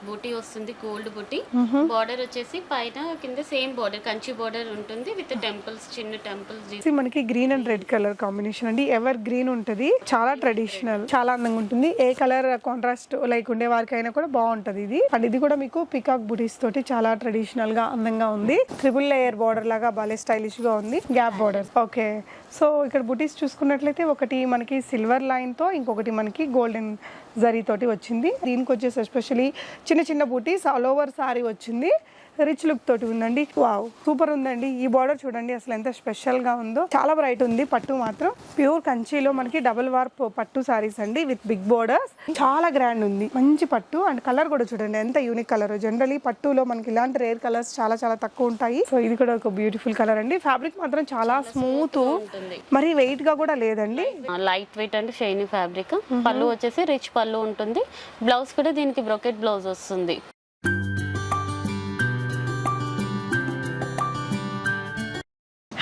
బూటీ వస్తుంది, గోల్డ్ బూటీ. బార్డర్ వచ్చేసి పైన కింద సేమ్ బార్డర్, కంచి బార్డర్ ఉంటుంది విత్ టెంపుల్స్, చిన్న టెంపుల్స్. మనకి green and red colour combination అండి. ఎవర్ గ్రీన్ ఉంటుంది, చాలా ట్రెడిషనల్, చాలా అందంగా ఉంటుంది. ఏ కలర్ కాంట్రాస్ట్ లైక్ ఉండే వారికైనా కూడా బాగుంటది ఇది. అండ్ ఇది కూడా మీకు పికాక్ బూటీస్ తోటి చాలా ట్రెడిషనల్ గా అందంగా ఉంది. ట్రిపుల్ లేయర్ బార్డర్ లాగా భలే స్టైలిష్ గా ఉంది. Gap border. ఓకే, సో ఇక్కడ బూటీస్ చూసుకున్నట్లయితే ఒకటి మనకి సిల్వర్ లైన్ తో, ఇంకొకటి మనకి గోల్డెన్ జరీ తోటి వచ్చింది. దీనికి వచ్చేసి ఎస్పెషల్లీ చిన్న చిన్న బూటీస్ ఆల్ ఓవర్ సారీ వచ్చింది. రిచ్ లుక్ తోటి ఉందండి. వావ్, సూపర్ ఉందండి. ఈ బార్డర్ చూడండి అసలు ఎంత స్పెషల్ గా ఉందో. చాలా బ్రైట్ ఉంది. పట్టు మాత్రం ప్యూర్ కంచిలో మనకి డబుల్ వార్ప్ పట్టు సారీస్ అండి విత్ బిగ్ బోర్డర్స్. చాలా గ్రాండ్ ఉంది, మంచి పట్టు. అండ్ కలర్ కూడా చూడండి ఎంత యూనిక్ కలర్. జనరలీ పట్టులో మనకి ఇలాంటి రేర్ కలర్స్ చాలా చాలా తక్కువ ఉంటాయి. సో ఇది కూడా ఒక బ్యూటిఫుల్ కలర్ అండి. ఫ్యాబ్రిక్ మాత్రం చాలా స్మూత్, మరి వెయిట్ గా కూడా లేదండి. Light weight and shiny fabric. పళ్ళు వచ్చేసి రిచ్ పళ్ళు ఉంటుంది. బ్లౌజ్ కూడా దీనికి బ్రోకెట్ బ్లౌజ్ వస్తుంది.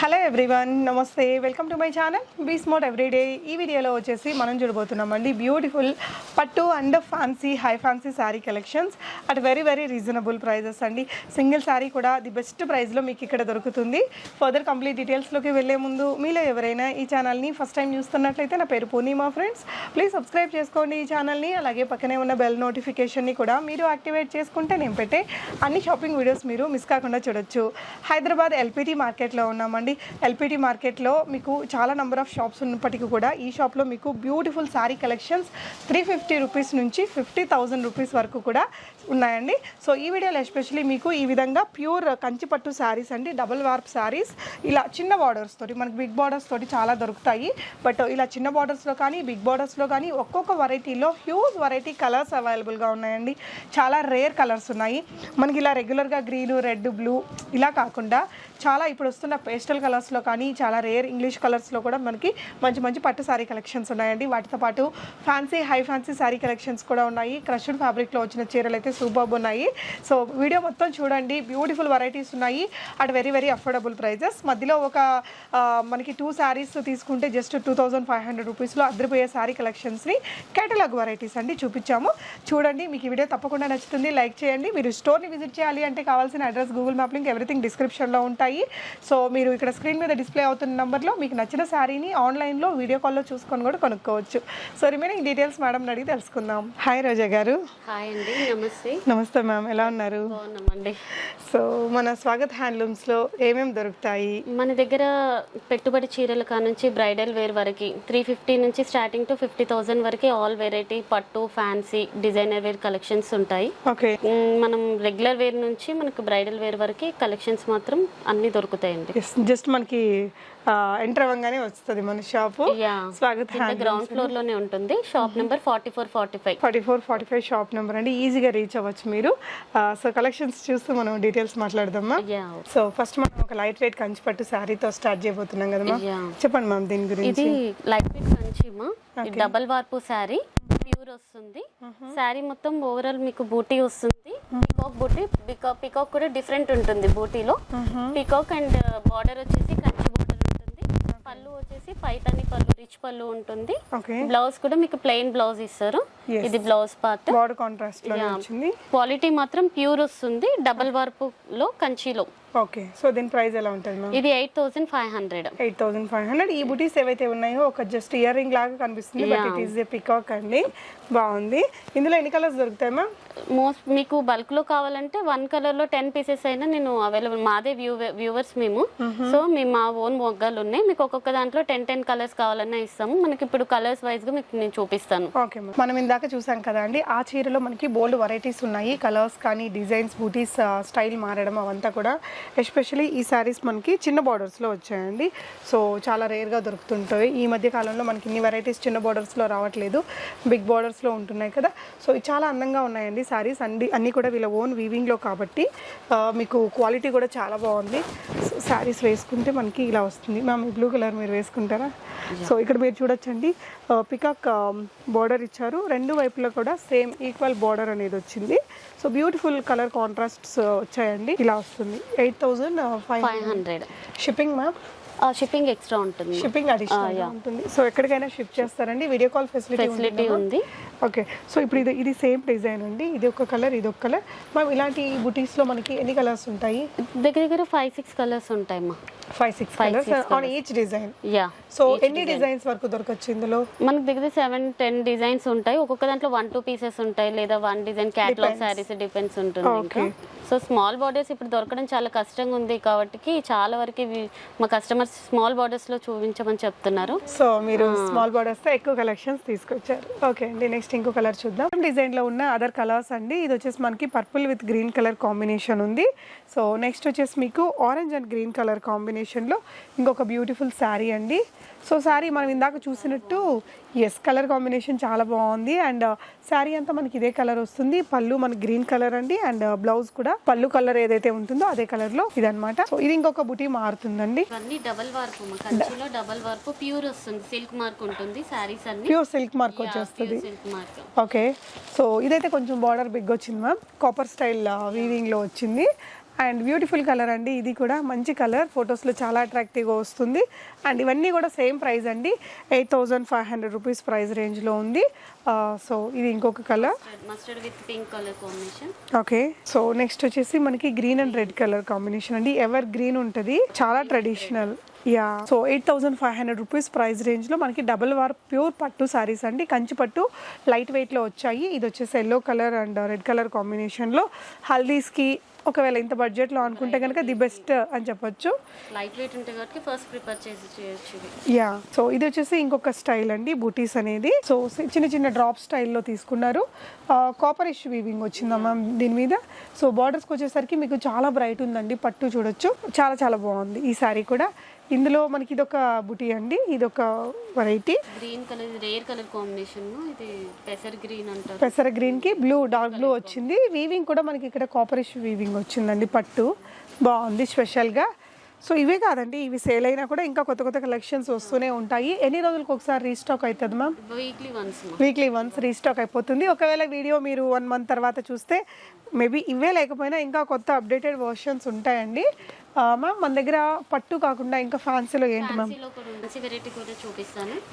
హలో ఎవ్రీవన్, నమస్తే, welcome to my channel be smart everyday. ఈ వీడియోలో వచ్చేసి మనం చూడబోతున్నామండి బ్యూటిఫుల్ పట్టు and fancy, high fancy sari collections at very very reasonable prices అండి. సింగిల్ శారీ కూడా ది బెస్ట్ ప్రైస్లో మీకు ఇక్కడ దొరుకుతుంది. ఫర్దర్ కంప్లీట్ డీటెయిల్స్లోకి వెళ్ళే ముందు మీలో ఎవరైనా ఈ ఛానల్ని ఫస్ట్ టైం చూస్తున్నట్లయితే, నా పేరు పూర్ణిమా ఫ్రెండ్స్, ప్లీజ్ సబ్స్క్రైబ్ చేసుకోండి ఈ ఛానల్ని. అలాగే పక్కనే ఉన్న బెల్ నోటిఫికేషన్ని కూడా మీరు యాక్టివేట్ చేసుకుంటే నేను పెట్టే అన్ని షాపింగ్ వీడియోస్ మీరు మిస్ కాకుండా చూడొచ్చు. హైదరాబాద్ ఎల్పిటి మార్కెట్లో ఉన్నామండి. ఎల్పిటి మార్కెట్లో మీకు చాలా నెంబర్ ఆఫ్ షాప్స్ ఉన్నప్పటికీ కూడా ఈ షాప్లో మీకు బ్యూటిఫుల్ శారీ కలెక్షన్స్ 350 రూపీస్ నుంచి 50,000 రూపీస్ వరకు కూడా ఉన్నాయండి. సో ఈ వీడియోలో ఎస్పెషల్లీ మీకు ఈ విధంగా ప్యూర్ కంచిపట్టు శారీస్ అండి, డబుల్ వార్ప్ శారీస్, ఇలా చిన్న బార్డర్స్ తోటి, మనకి బిగ్ బార్డర్స్ తోటి చాలా దొరుకుతాయి. బట్ ఇలా చిన్న బార్డర్స్లో కానీ బిగ్ బార్డర్స్లో కానీ ఒక్కొక్క వెరైటీలో హ్యూజ్ వెరైటీ కలర్స్ అవైలబుల్గా ఉన్నాయండి. చాలా రేర్ కలర్స్ ఉన్నాయి మనకి. ఇలా రెగ్యులర్గా గ్రీన్, రెడ్, బ్లూ ఇలా కాకుండా చాలా ఇప్పుడు వస్తున్న పేస్టల్ కలర్స్లో కానీ చాలా రేర్ ఇంగ్లీష్ కలర్స్లో కూడా మనకి మంచి మంచి పట్టు శారీ కలెక్షన్స్ ఉన్నాయండి. వాటితో పాటు fancy, high fancy sari collections కూడా ఉన్నాయి. క్రష్డ్ ఫ్యాబ్రిక్లో వచ్చిన చీరలు అయితే సూపర్బ్ ఉన్నాయి. సో వీడియో మొత్తం చూడండి, బ్యూటిఫుల్ వెరైటీస్ ఉన్నాయి at very very affordable prices. మధ్యలో ఒక మనకి 2 శారీస్ తీసుకుంటే జస్ట్ 2500 రూపీస్లో అదిరిపోయే శారీ కలెక్షన్స్ని కేటలాగ్ వెరైటీస్ అండి చూపించాము. చూడండి, మీకు ఈ వీడియో తప్పకుండా నచ్చుతుంది, లైక్ చేయండి. మీరు స్టోర్ని విజిట్ చేయాలి అంటే కావాల్సిన address, Google map link, everything డిస్క్రిప్షన్లో ఉంటాయి. సో మీరు ఇక్కడ స్క్రీన్ మీద డిస్ప్లే అవుతున్న నెంబర్లో మీకు నచ్చిన శారీని ఆన్లైన్లో వీడియో కాల్లో చూసుకొని కూడా కొనుక్కోవచ్చు. సో రిమైనింగ్ డీటెయిల్స్ మేడం అడిగి తెలుసుకుందాం. హాయ్ రోజా గారు. హాయ్ అండి, నమస్తే. నమస్తే మ్యామ్, ఎలా ఉన్నారు? బాగున్నామండి. సో మన స్వాగత్ హ్యాండ్లూమ్స్లో ఏమేమి దొరుకుతాయి? మన దగ్గర పెట్టుబడి చీరల కానుంచి బ్రైడల్ వేర్ వరకు 350 నుంచి స్టార్టింగ్ టు 50,000 వరకు ఆల్ వెరైటీ పట్టు, ఫ్యాన్సీ, డిజైనర్ వేర్ కలెక్షన్స్ ఉంటాయి. ఓకే, మనం రెగ్యులర్ వేర్ నుంచి మనకు బ్రైడల్ వేర్ వరకు కలెక్షన్స్ మాత్రం అన్ని దొరుకుతాయండి. జస్ట్ మనకి ఎంటర్ అవ్వగానే వస్తుంది మన షాపు. స్వాగత్ గ్రౌండ్ ఫ్లోర్ లోనే ఉంటుంది. షాప్ నెంబర్ 4445 షాప్ నెంబర్ అండి. ఈజీగా రీచ్ అవ్వచ్చు మీరు. సో కలెక్షన్స్ చూస్తూ మనం డీటెయిల్స్ మాట్లాడదామా? సో ఫస్ట్ మనం ఒక లైట్ వెయిట్ కంచి పట్టు శారీతో స్టార్ట్ చేయబోతున్నాం కదా మ్యామ్, చెప్పండి మ్యామ్ దీని గురించి. ఇది లైట్ వెయిట్ కంచిమా, డబల్ వార్పు శారీ, ప్యూర్ వస్తుంది. శారీ మొత్తం ఓవరాల్ మీకు బూటీ వస్తుంది. పికాక్ బూటీ, పికాక్ కూడా డిఫరెంట్ ఉంటుంది బూటీలో. పికాక్ అండ్ బార్డర్ వచ్చేసి కంచి బార్డర్ ఉంటుంది. పళ్ళు వచ్చేసి పైతాని పళ్ళు, రిచ్ పళ్ళు ఉంటుంది. బ్లౌజ్ కూడా మీకు ప్లెయిన్ బ్లౌజ్ ఇస్తారు. ఇది బ్లౌజ్ పార్ట్. బార్డర్ కాంట్రాస్ట్ లో వచ్చింది. క్వాలిటీ మాత్రం ప్యూర్ వస్తుంది, డబల్ వార్పు లో కంచిలో. ఓకే, సో దీని ప్రైస్ ఎలా ఉంటుంది మ్యామ్? ఇది 8,500. 8,500. ఈ బుటీస్ ఏవైతే ఉన్నాయో ఒక జస్ట్ ఇయర్ రింగ్ లాగా కనిపిస్తుంది, but it is a peacock అండి. బాగుంది. ఇందులో ఎన్ని కలర్స్ దొరుకుతాయి మ్యామ్? మోస్ట్ మీకు బల్క్ లో కావాలంటే 1 కలర్ లో 10 పీసెస్ అయినా నేను అవైలబుల్. మాదే వ్యూవర్స్ మేము. సో మేము మా ఓన్ మొగ్గాలు ఉన్నాయి. మీకు ఒక్కొక్క దాంట్లో 10 కలర్స్ కావాలన్నా ఇస్తాము. మనకి ఇప్పుడు కలర్స్ వైజ్ గా మీకు నేను చూపిస్తాను. ఓకే మ్యామ్, మనం ఇందాక చూసాం కదా అండి, ఆ చీరలో మనకి బోల్డ్ వెరైటీస్ ఉన్నాయి. కలర్స్ కానీ, డిజైన్స్, బూటీస్ స్టైల్ మారడం అవంతా కూడా. ఎస్పెషలీ ఈ శారీస్ మనకి చిన్న బార్డర్స్లో వచ్చాయండి. సో చాలా రేర్గా దొరుకుతుంటాయి. ఈ మధ్య కాలంలో మనకి ఇన్ని వెరైటీస్ చిన్న బార్డర్స్లో రావట్లేదు, బిగ్ బార్డర్స్లో ఉంటున్నాయి కదా. సో ఇది చాలా అందంగా ఉన్నాయండి శారీస్ అన్నీ కూడా వీళ్ళ ఓన్ వీవింగ్లో కాబట్టి మీకు క్వాలిటీ కూడా చాలా బాగుంది. సో శారీస్ వేసుకుంటే మనకి ఇలా వస్తుంది. మ్యామ్ ఈ బ్లూ కలర్ మీరు వేసుకుంటారా? సో ఇక్కడ మీరు చూడొచ్చండి, పికాక్ బార్డర్ ఇచ్చారు. రెండు వైపులో కూడా సేమ్ ఈక్వల్ బార్డర్ అనేది వచ్చింది. సో బ్యూటిఫుల్ కలర్ కాంట్రాస్ట్స్ వచ్చాయండి. ఇలా వస్తుంది. 8,500 షిప్పింగ్ మ్యామ్. షిప్పింగ్ ఎక్స్ట్రా ఉంటుంది. షిప్పింగ్ అడిషనల్ ఉంటుంది. సో ఎక్కడికైనా షిప్ చేస్తారండి, వీడియో కాల్ ఫెసిలిటీ ఉంది. ఓకే, సో ఇప్పుడు ఇది సేమ్ డిజైన్ అండి, ఇది ఒక కలర్ ఇది ఒక కలర్. మ్యామ్ ఇలాంటి బుటీస్లో మనకి ఎన్ని కలర్స్ ఉంటాయి? దగ్గర 5-6 కలర్స్ ఉంటాయి మా. 5-6 colours on each design. Yeah, so ఎన్ని డిజైన్స్ వరకు దొరకచ్చు ఇందులో? మనకి దగ్గర 7-10 డిజైన్స్ ఉంటాయి. ఒక్కొక్క దాంట్లో 1-2 పీసెస్ ఉంటాయి, లేదా 1 డిజైన్ క్యాటలాగ్ సారీస్ డిపెండ్స్ ఉంటుంది. ఇంకా సో స్మాల్ బార్డర్స్ ఇప్పుడు దొరకడం చాలా కష్టంగా ఉంది కాబట్టి చాలా వరకు మా కస్టమర్స్ స్మాల్ బార్డర్స్ లో చూపించమని చెప్తున్నారు. సో మీరు స్మాల్ బార్డర్స్ తో ఎక్కువ కలెక్షన్స్ తీసుకొచ్చారు. ఓకే అండి, నెక్స్ట్ ఇంకో కలర్ చూద్దాం. డిజైన్ లో ఉన్న అదర్ కలర్స్ అండి. ఇది వచ్చేసి మనకి purple with green colour combination ఉంది. సో నెక్స్ట్ వచ్చేసి మీకు orange and green colour combination లో ఇంకొక బ్యూటిఫుల్ శారీ అండి. సో శారీ మనం ఇందాక చూసినట్టు కలర్ కాంబినేషన్ చాలా బాగుంది. అండ్ శారీ అంతా మనకి ఇదే కలర్ వస్తుంది. పళ్ళు మనకి గ్రీన్ కలర్ అండి. అండ్ బ్లౌజ్ కూడా పళ్ళు కలర్ ఏదైతే ఉంటుందో అదే కలర్ లో ఇదన్నమాట. సో ఇది ఇంకొక బుటీ మారుతుందండి. ఇవన్నీ డబల్ వార్పు, కంచిలో డబల్ వార్పు ప్యూర్ వస్తుంది. సిల్క్ మార్క్ ఉంటుంది. సారీస్ అన్ని ప్యూర్ సిల్క్ మార్క్ వచ్చేస్తుంది. Silk mark. ఓకే, సో ఇదైతే కొంచెం బార్డర్ బిగ్ వచ్చింది మ్యామ్, కాపర్ స్టైల్ వీవింగ్ లో వచ్చింది. అండ్ బ్యూటిఫుల్ కలర్ అండి, ఇది కూడా మంచి కలర్, ఫొటోస్లో చాలా అట్రాక్టివ్గా వస్తుంది. అండ్ ఇవన్నీ కూడా సేమ్ ప్రైస్ అండి, 8,500 రూపీస్ ప్రైస్ రేంజ్లో ఉంది. సో ఇది ఇంకొక colour, mustard with pink colour combination. Okay, so next వచ్చేసి మనకి green and red colour combination అండి. ఎవర్ గ్రీన్ ఉంటుంది, చాలా traditional. Yeah, so 8,500 rupees price రేంజ్లో మనకి డబుల్ వార్ ప్యూర్ పట్టు సారీస్ అండి. కంచి పట్టు లైట్ వెయిట్లో వచ్చాయి. ఇది వచ్చేసి yellow colour and red colour కాంబినేషన్లో హల్దీస్కి ఒకవేళ ఇంత బడ్జెట్లో అనుకుంటే కనుక ది బెస్ట్ అని చెప్పొచ్చు. లైట్ వెయిట్ ఉంటాయి కాబట్టి ఫస్ట్ ప్రిపేర్ చేసి చేయొచ్చు. యా, సో ఇది వచ్చేసి ఇంకొక స్టైల్ అండి బూటీస్ అనేది. సో చిన్న చిన్న డ్రాప్ స్టైల్లో తీసుకున్నారు. కాపర్ ఇష్ వీవింగ్ వచ్చిందమ్మా దీని మీద. సో బార్డర్స్కి వచ్చేసరికి మీకు చాలా బ్రైట్ ఉందండి, పట్టు చూడొచ్చు, చాలా చాలా బాగుంది ఈ సారీ కూడా. ఇందులో మనకి ఇదొక బుటీ అండి, ఇదొక variety. Green colour rare colour combination, ఇది పెసర్ గ్రీన్ అంటారు. పెసర గ్రీన్ కి బ్లూ, డార్క్ బ్లూ వచ్చింది. వీవింగ్ కూడా మనకి ఇక్కడ కాపరిష్ వీవింగ్ వచ్చిందండి, పట్టు బాగుంది స్పెషల్గా. సో ఇవే కాదండి, ఇవి సేల్ అయినా కూడా ఇంకా కొత్త కొత్త కలెక్షన్స్ వస్తూనే ఉంటాయి. ఎన్ని రోజులకు ఒకసారి రీస్టాక్ అవుతుంది మ్యామ్? వీక్లీ వన్స్ రీస్టాక్ అయిపోతుంది. ఒకవేళ వీడియో మీరు 1 మంత్ తర్వాత చూస్తే మేబీ ఇవే లేకపోయినా ఇంకా కొత్త అప్డేటెడ్ వర్షన్స్ ఉంటాయండి. మ్యామ్ మన దగ్గర పట్టు కాకుండా ఇంకా ఫ్యాన్సీలో ఏంటి మ్యామ్?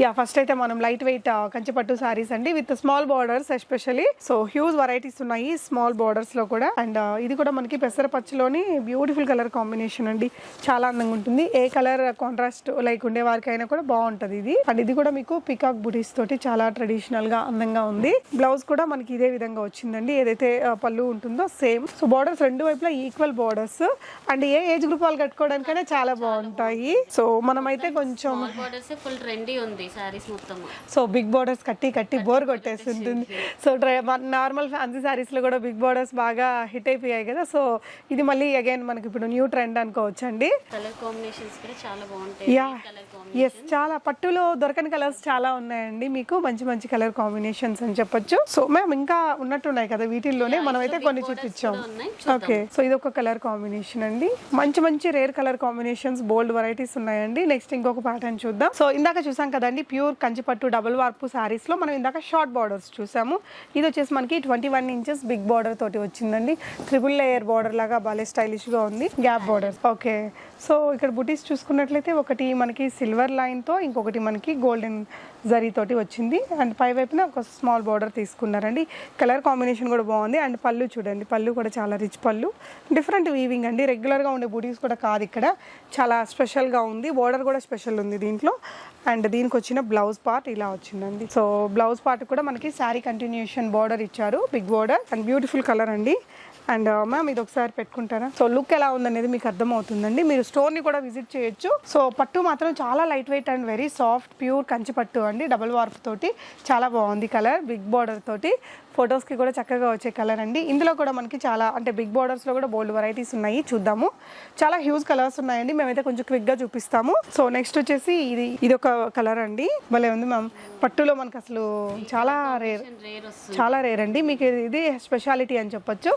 యా, ఫస్ట్ అయితే మనం లైట్ వెయిట్ కంచి పట్టు సారీస్ అండి with small borders especially. So huge varieties ఉన్నాయి స్మాల్ బార్డర్స్ లో కూడా. అండ్ ఇది కూడా మనకి పెసర పచ్చులోని బ్యూటిఫుల్ కలర్ కాంబినేషన్ అండి, చాలా అందంగా ఉంటుంది. ఏ కలర్ కాంట్రాస్ట్ లైక్ ఉండే వారికైనా కూడా బాగుంటది ఇది. అండ్ ఇది కూడా మీకు పికాక్ బుటీస్ తోటి చాలా ట్రెడిషనల్ గా అందంగా ఉంది. బ్లౌజ్ కూడా మనకి ఇదే విధంగా వచ్చిందండి, ఏదైతే పళ్ళు ఉంటుందో సేమ్. సో బార్డర్స్ రెండు వైపులా equal borders. And A age group వాళ్ళు కట్టుకోవడానికైనా చాలా బాగుంటాయి. సో మనమైతే కొంచెం సో బిగ్ బార్డర్స్ కట్టి బోర్ కొట్టేసి ఉంటుంది. సో నార్మల్ ఫ్యాన్సీ సారీస్ లో కూడా బిగ్ బార్డర్స్ బాగా హిట్ అయిపోయాయి కదా. సో ఇది మళ్ళీ అగైన్ మనకి ఇప్పుడు న్యూ ట్రెండ్ అనుకోవచ్చండి. కలర్ కాంబినేషన్స్ కూడా చాలా బాగుంటాయి. యా, ఎస్, చాలా పట్టులో దొరకని కలర్స్ చాలా ఉన్నాయండి మీకు, మంచి మంచి కలర్ కాంబినేషన్స్ అని చెప్పొచ్చు. సో మేము ఇంకా ఉన్నట్టున్నాయి కదా వీటిల్లోనే, మనం అయితే కొన్ని చూపించాం. ఓకే, సో ఇది ఒక కలర్ కాంబినేషన్ అండి, మంచి మంచి రేర్ కలర్ కాంబినేషన్స్, బోల్డ్ వెరైటీస్ ఉన్నాయండి. నెక్స్ట్ ఇంకొక ప్యాటర్న్ చూద్దాం. సో ఇందాక చూసాం కదండి ప్యూర్ కంచిపట్టు డబుల్ వార్పు సారీస్ లో మనం ఇందాక షార్ట్ బార్డర్స్ చూసాము. ఇది వచ్చేసి మనకి 21 ఇంచెస్ బిగ్ బార్డర్ తోటి వచ్చిందండి. 3 లేయర్ బార్డర్ లాగా భలే స్టైలిష్ గా ఉంది, గ్యాప్ బార్డర్స్. ఓకే, సో ఇక్కడ బుటీస్ చూసుకున్నట్లయితే ఒకటి మనకి సిల్వర్ లైన్ తో, ఇంకొకటి మనకి గోల్డెన్ జరీ తోటి వచ్చింది. అండ్ పై వైపున ఒక స్మాల్ బార్డర్ తీసుకున్నారండి. కలర్ కాంబినేషన్ కూడా బాగుంది. అండ్ పళ్ళు చూడండి, పళ్ళు కూడా చాలా రిచ్ పళ్ళు, డిఫరెంట్ వీవింగ్ అండి. రెగ్యులర్గా ఉండే బుటీస్ కూడా కాదు, ఇక్కడ చాలా స్పెషల్గా ఉంది. బార్డర్ కూడా స్పెషల్ ఉంది దీంట్లో. అండ్ దీనికి వచ్చిన బ్లౌజ్ పార్ట్ ఇలా వచ్చిందండి. సో బ్లౌజ్ పార్ట్ కూడా మనకి శారీ కంటిన్యూషన్ బార్డర్ ఇచ్చారు, big border. And beautiful colour అండి. అండ్ మ్యామ్ ఇది ఒకసారి పెట్టుకుంటారా? సో లుక్ ఎలా ఉందనేది మీకు అర్థమవుతుందండి. మీరు స్టోర్ని కూడా విజిట్ చేయొచ్చు. సో పట్టు మాత్రం చాలా light weight and very soft pure Kanchi పట్టు అండి, డబుల్ వార్ప్ తోటి చాలా బాగుంది కలర్, బిగ్ బార్డర్ తోటి. ఫొటోస్కి కూడా చక్కగా వచ్చే కలర్ అండి. ఇందులో కూడా మనకి చాలా అంటే బిగ్ బార్డర్స్లో కూడా బోల్డ్ వెరైటీస్ ఉన్నాయి, చూద్దాము. చాలా హ్యూజ్ కలర్స్ ఉన్నాయండి, మేమైతే కొంచెం క్విక్గా చూపిస్తాము. సో నెక్స్ట్ వచ్చేసి ఇది ఒక కలర్ అండి, భలే ఉంది మ్యామ్. పట్టులో మనకి అసలు చాలా రేర్ అండి, మీకు ఇది స్పెషాలిటీ అని చెప్పొచ్చు.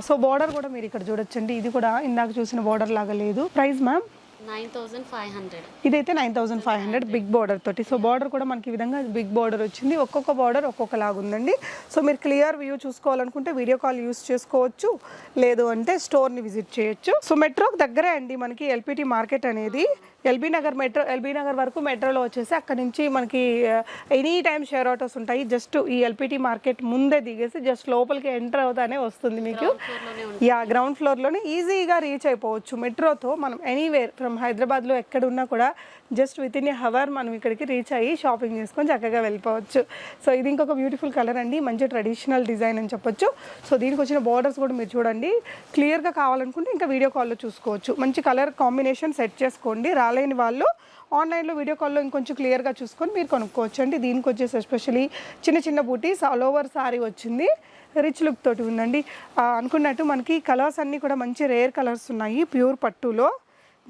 సో బార్డర్ కూడా మీరు ఇక్కడ చూడొచ్చండి, ఇది కూడా ఇందాక చూసిన బార్డర్ లాగా లేదు. Price ma'am 9,500. ఇదైతే 9,500 బిగ్ బార్డర్ తోటి. సో బార్డర్ కూడా మనకి ఈ విధంగా బిగ్ బార్డర్ వచ్చింది. ఒక్కొక్క బార్డర్ ఒక్కొక్కలాగా ఉందండి. సో మీరు క్లియర్ వ్యూ చూసుకోవాలనుకుంటే వీడియో కాల్ యూస్ చేసుకోవచ్చు, లేదు అంటే స్టోర్ని విజిట్ చేయొచ్చు. సో మెట్రోకి దగ్గరే అండి మనకి ఎల్పిటి మార్కెట్ అనేది. ఎల్బీ నగర్ వరకు మెట్రోలో వచ్చేసి అక్కడ నుంచి మనకి ఎనీ టైమ్ షేర్ ఆటోస్ ఉంటాయి. జస్ట్ ఈ ఎల్పిటి మార్కెట్ ముందే దిగేసి జస్ట్ లోపలికి ఎంటర్ అవుతానే వస్తుంది మీకు. గ్రౌండ్ ఫ్లోర్లోనే ఈజీగా రీచ్ అయిపోవచ్చు మెట్రోతో. మనం ఎనీవేర్ ఫ్రమ్ హైదరాబాద్లో ఎక్కడ ఉన్నా కూడా just with in a hour మనం ఇక్కడికి రీచ్ అయ్యి షాపింగ్ చేసుకొని చక్కగా వెళ్ళిపోవచ్చు. సో ఇది ఇంకొక బ్యూటిఫుల్ కలర్ అండి, మంచి ట్రెడిషనల్ డిజైన్ అని చెప్పొచ్చు. సో దీనికి వచ్చిన బార్డర్స్ కూడా మీరు చూడండి, క్లియర్గా కావాలనుకుంటే ఇంకా వీడియో కాల్లో చూసుకోవచ్చు. మంచి కలర్ కాంబినేషన్ సెట్ చేసుకోండి. రాలేని వాళ్ళు ఆన్లైన్లో వీడియో కాల్లో ఇంకొంచెం క్లియర్గా చూసుకొని మీరు కొనుక్కోవచ్చు అండి. దీనికి వచ్చేసి ఎస్పెషలీ చిన్న చిన్న బూటీస్ ఆల్ ఓవర్ సారీ వచ్చింది, రిచ్ లుక్ తోటి ఉందండి. అనుకున్నట్టు మనకి కలర్స్ అన్నీ కూడా మంచి రేర్ కలర్స్ ఉన్నాయి ప్యూర్ పట్టులో.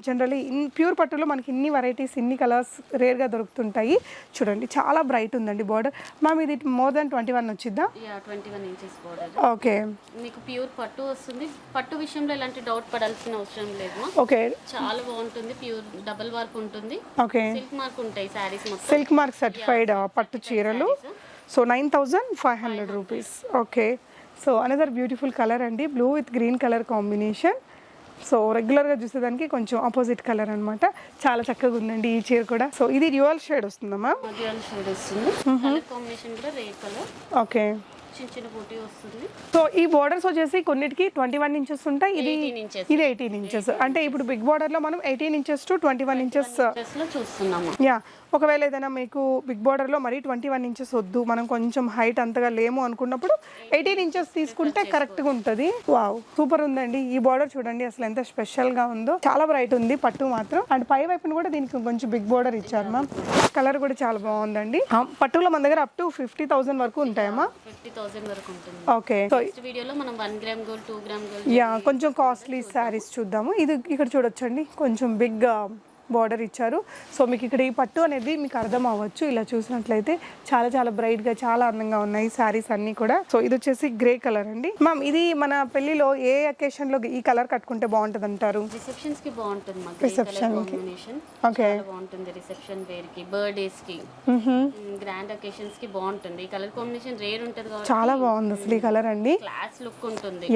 జనరలీ ప్యూర్ పట్టులో మనకి ఇన్ని వెరైటీస్, ఇన్ని కలర్స్ రేర్గా దొరుకుతుంటాయి. చూడండి చాలా బ్రైట్ ఉందండి బార్డర్. మ్యామ్ ఇది more than 21 వచ్చిద్దా? 21 inches border. Okay, మీకు ప్యూర్ పట్టు వస్తుంది. పట్టు విషయంలో ఎలాంటి డౌట్ పడాల్సిన అవసరం లేదు. ఓకే, చాలా బాగుంటుంది. ప్యూర్ డబుల్ వర్క్ ఉంటుంది. ఓకే, సిల్క్ మార్క్ ఉంటాయి సారీస్ మొత్తం. సిల్క్ మార్క్ సర్టిఫైడ్ పట్టు చీరలు. So 9500 rupees. Okay, so another beautiful colour అండి, blue with green colour combination. So రెగ్యులర్గా చూసేదానికి కొంచెం ఆపోజిట్ కలర్ అనమాట. చాలా చక్కగా ఉందండి ఈ చీర కూడా. సో ఇది డ్యూయల్ షేడ్ వస్తుందమ్మా? డ్యూయల్ షేడ్ వస్తుంది. కలర్ కాంబినేషన్ కూడా రేర్ కలర్. ఓకే, చిన్న చిన్న బూటీ వస్తుంది. సో ఈ బోర్డర్స్ వచ్చేసి కొన్నిటికి 21 ఇంచెస్ ఉంటాయి, ఇది 18 ఇంచెస్. అంటే ఇప్పుడు బిగ్ బోర్డర్ లో మనం 18 ఇంచెస్ టు 21 ఇంచెస్ చూస్తున్నాము. ఒకవేళ ఏదైనా మీకు బిగ్ బోర్డర్ లో మరీ 21 ఇంచెస్ వద్దు, మనం కొంచెం హైట్ అంతగా లేము అనుకున్నప్పుడు 18 ఇంచెస్ తీసుకుంటే కరెక్ట్ గా ఉంటది. వావ్, సూపర్ ఉందండి ఈ బోర్డర్. చూడండి అసలు ఎంత స్పెషల్ గా ఉందో, చాలా బ్రైట్ ఉంది పట్టు మాత్రం. అండ్ పై వైపున కూడా దీనికి కొంచెం బిగ్ బోర్డర్ ఇచ్చారు మ్యామ్. కలర్ కూడా చాలా బాగుందండి. పట్టులో మన దగ్గర అప్ టు 50,000 వరకు ఉంటాయమ్మా? 50,000 వరకు ఉంటుంది. ఓకే, సో నెక్స్ట్ వీడియోలో మనం 1 గ్రామ్ గోల్డ్, 2 గ్రామ్ గోల్డ్, కొంచెం కాస్ట్లీ శారీస్ చూద్దాము. ఇది ఇక్కడ చూడొచ్చండి, కొంచెం బిగ్ బార్డర్ ఇచ్చారు. సో మీకు ఇక్కడ ఈ పట్టు అనేది మీకు అర్థం అవ్వచ్చు. ఇలా చూసినట్లయితే చాలా చాలా బ్రైట్ గా చాలా అందంగా ఉన్నాయి శారీస్ అన్ని కూడా. సో ఇది వచ్చేసి గ్రే కలర్ అండి. మ్యామ్ ఇది మన పెళ్లిలో ఏ అకేషన్ లో ఈ కలర్ కట్టుకుంటే బాగుంటది అంటారు? రిసెప్షన్స్ కి బాగుంటుంది. రిసెప్షన్ కి ఓకే బాగుంటుంది. రిసెప్షన్ వేర్ కి, బర్త్డేస్ కి, గ్రాండ్ అకేషన్స్ కి బాగుంటుంది. ఈ కలర్ కాంబినేషన్ రేర్ ఉంటది కాబట్టి చాలా బాగుంది అసలు ఈ కలర్ అండి. క్లాస్ లుక్ ఉంటుంది.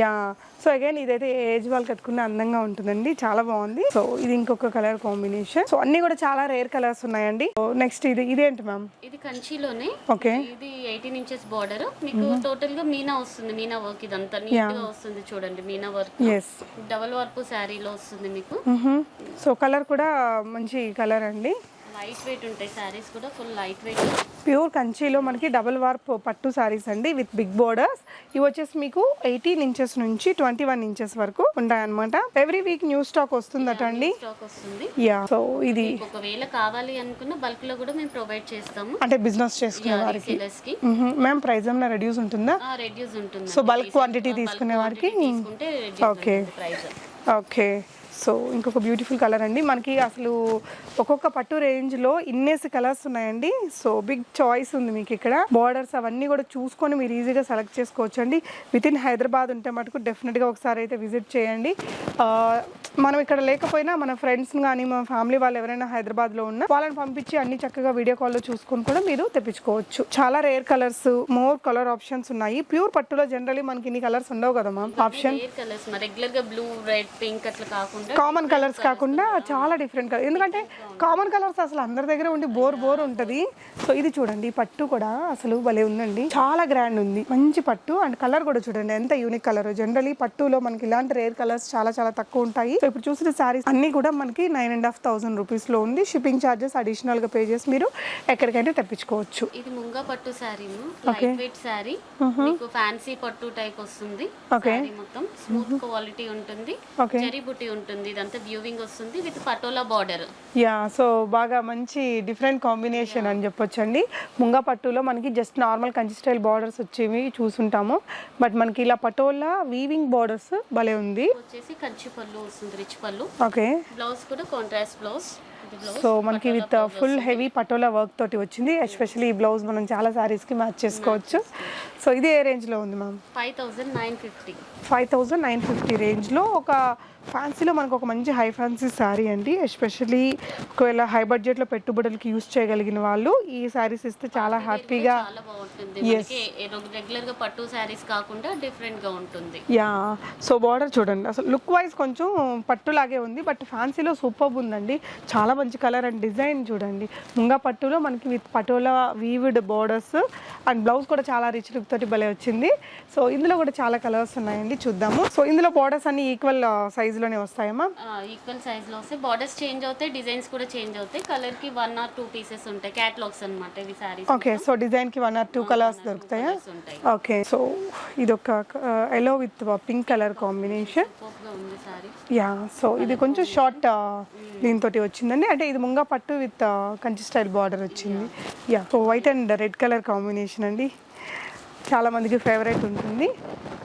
సో అగైన్ ఇదైతే ఏజ్ వాళ్ళు కట్టుకున్న అందంగా ఉంటుందండి, చాలా బాగుంది. సో ఇది ఇంకొక కలర్ కాంబినేషన్. సో అన్ని కూడా చాలా రేర్ కలర్స్ ఉన్నాయండి. నెక్స్ట్ ఇదేంటి మ్యామ్? ఇది కంచిలోనే. ఓకే, ఇది 18 ఇంచెస్ బార్డర్. మీకు టోటల్ గా మీనా వస్తుంది. మీనా వర్క్ ఇదంతా నీట్ గా వస్తుంది. చూడండి మీనా వర్క్. డబుల్ వర్క్ శారీలో వస్తుంది మీకు. సో కలర్ కూడా మంచి కలర్ అండి. లైట్ వెయిట్ ఉంటాయి సారీస్ కూడా, ఫుల్ లైట్ వెయిట్. ప్యూర్ కంచిలో మనకి డబుల్ వార్ప్ పట్టు సారీస్ అండి విత్ బిగ్ బోర్డర్స్. ఇవి వచ్చేసి మీకు 18 ఇంచెస్ నుంచి 21 ఇంచెస్ వరకు ఉంటాయన్నమాట. ఎవ్రీ వీక్ న్యూ స్టాక్ వస్తుందట అండి. సో ఇది ఒకవేళ కావాలి అనుకున్న బల్క్ లో కూడా మేము ప్రొవైడ్ చేస్తాము. అంటే బిజినెస్ చేసుకునే వారికి మ్యామ్ ప్రైస్ ఏమైనా రెడ్యూస్ ఉంటుందా? రెడ్యూస్ ఉంటుంది. సో బల్క్ క్వాంటిటీ తీసుకునే వారికి. Okay, okay. సో ఇంకొక బ్యూటిఫుల్ కలర్ అండి. మనకి అసలు ఒక్కొక్క పట్టు రేంజ్లో ఇన్నేసి కలర్స్ ఉన్నాయండి. సో బిగ్ చాయిస్ ఉంది మీకు ఇక్కడ. బార్డర్స్ అవన్నీ కూడా చూసుకొని మీరు ఈజీగా సెలెక్ట్ చేసుకోవచ్చు అండి. విత్ ఇన్ హైదరాబాద్ ఉంటే మటుకు డెఫినెట్గా ఒకసారి అయితే విజిట్ చేయండి. మనం ఇక్కడ లేకపోయినా మన ఫ్రెండ్స్ని కానీ మన ఫ్యామిలీ వాళ్ళు ఎవరైనా హైదరాబాద్లో ఉన్నా వాళ్ళని పంపించి అన్ని చక్కగా వీడియో కాల్లో చూసుకొని కూడా మీరు తెప్పించుకోవచ్చు. చాలా rare colours, more colour options ఉన్నాయి. ప్యూర్ పట్టులో జనరల్లీ మనకి ఇన్ని కలర్స్ ఉండవు కదా మ్యామ్ ఆప్షన్. రెగ్యులర్ గా బ్లూ, రెడ్, పింక్ అట్లా కాకుండా కామన్ కలర్స్ కాకుండా చాలా డిఫరెంట్ కలర్. ఎందుకంటే కామన్ కలర్స్ అసలు అందరి దగ్గర ఉండి బోర్ ఉంటుంది. సో ఇది చూడండి పట్టు కూడా అసలు భలే ఉందండి, చాలా గ్రాండ్ ఉంది, మంచి పట్టు. అండ్ కలర్ కూడా చూడండి ఎంత యూనిక్ కలర్. జనరలీ పట్టులో మనకి ఇలాంటి రేర్ కలర్స్ చాలా చాలా తక్కువ ఉంటాయి. సో ఇప్పుడు చూసిన శారీస్ అన్ని కూడా మనకి 9,500 రూపీస్ లో ఉంది. షిప్పింగ్ ఛార్జెస్ అడిషనల్ గా పే చేసి మీరు ఎక్కడికైనా తెప్పించుకోవచ్చు. ఇది ముంగా పట్టు శారీ, లైట్ వెయిట్ శారీ, మీకు ఫ్యాన్సీ పట్టు టైప్ వస్తుంది. మొత్తం స్మూత్ క్వాలిటీ ఉంటుంది, జరీ బుట్టి ఉంటుంది. ఇదంతా వ్యూవింగ్ వస్తుంది విత్ పటోలా బార్డర్. సో బాగా మంచి డిఫరెంట్ కాంబినేషన్ అని చెప్పొచ్చండి. ముంగా పట్టులో మనకి just normal Kanchi style borders వచ్చేవి చూసుంటాము, బట్ మనకి ఇలా పటోలా వీవింగ్ బార్డర్స్ భలే ఉంది. వచ్చేసి కంచి పళ్ళు వస్తుంది, రిచ్ పళ్ళు. ఓకే, బ్లౌజ్ కూడా కాంట్రాస్ట్ బ్లౌజ్. సో మనకి with full heavy patola work తోటి వచ్చింది. ఎస్పెషల్లీ ఈ బ్లౌజ్ మనం చాలా సారీస్ కి మ్యాచ్ చేసుకోవచ్చు. సో ఇది ఏ రేంజ్ లో ఉంది మ్యామ్? 5,950 రేంజ్ లో ఒక ఫ్యాన్సీలో మనకు ఒక మంచి హై ఫ్యాన్సీ శారీ అండి. ఎస్పెషల్లీ ఒకవేళ హై బడ్జెట్లో పెట్టుబడులకి యూస్ చేయగలిగిన వాళ్ళు ఈ శారీస్ ఇస్తే చాలా హ్యాపీగా. రెగ్యులర్ గా పట్టు శారీస్ కాకుండా డిఫరెంట్ గా ఉంటుంది. సో బార్డర్ చూడండి అసలు లుక్ వైజ్ కొంచెం పట్టులాగే ఉంది, బట్ ఫ్యాన్సీలో సూపర్ ఉందండి. చాలా మంచి కలర్ అండ్ డిజైన్ చూడండి. ముంగా పట్టులో మనకి with patola weaved borders and blouse కూడా చాలా రిచ్ లుక్ తోటి భలే వచ్చింది. సో ఇందులో కూడా చాలా కలర్స్ ఉన్నాయండి, చూద్దాము. సో ఇందులో బోర్డర్స్ అన్ని ఈక్వల్ సైజులోనే వస్తాయమ్మా? ఈక్వల్ సైజ్ లో వస్తాయి. బార్డర్స్ చేంజ్ అవుతాయి, డిజైన్స్ కూడా చేంజ్ అవుతాయి. కలర్ కి 1 or 2 పీసెస్ ఉంటాయి. క్యాటలాగ్స్ అన్నమాట ఇవి సారీస్. ఓకే, సో డిజైన్ కి 1 or 2 కలర్స్ దొరుకుతాయా? ఉంటాయి. ఓకే, సో ఇది ఒక yellow with pink colour combination. ఉంది సారీ. యా, సో ఇది కొంచెం షార్ట్ దీంతో వచ్చిందండి. అంటే ఇది ముంగా పట్టు విత్ కంచి స్టైల్ బార్డర్ వచ్చింది. Yeah, so white and red colour combination అండి, చాలా మందికి ఫేవరెట్ ఉంటుంది.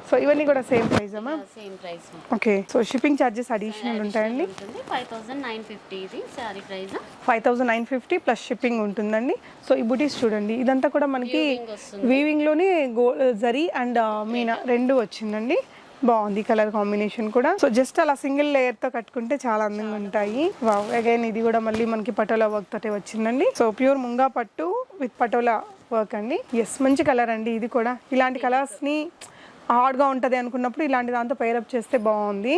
సో ఇవన్నీ కూడా సేమ్ ప్రైస్ అమ్మా? Same price. Okay, so shipping charges additional ఉంటాయండి? 5950 ఇది సారీ ప్రైస్. 5950 ప్లస్ షిప్పింగ్ ఉంటుందండి. సో ఈ బుటీస్ చూడండి, ఇదంతా కూడా మనకి వీవింగ్ లోనే జరీ అండ్ మీనా రెండు వచ్చిందండి. బాగుంది కలర్ కాంబినేషన్ కూడా. సో జస్ట్ అలా సింగిల్ లేయర్ తో కట్టుకుంటే చాలా అందంగా ఉంటాయి. వావ్, అగైన్ ఇది కూడా మళ్ళీ మనకి పటోలా వర్క్ తోటే వచ్చిందండి. సో ప్యూర్ ముంగా పట్టు విత్ పటోలా వర్క్ అండి. ఎస్, మంచి కలర్ అండి ఇది కూడా. ఇలాంటి కలర్స్ ని హార్డ్ గా ఉంటది అనుకున్నప్పుడు ఇలాంటి దాంతో పేరప్ చేస్తే బాగుంది.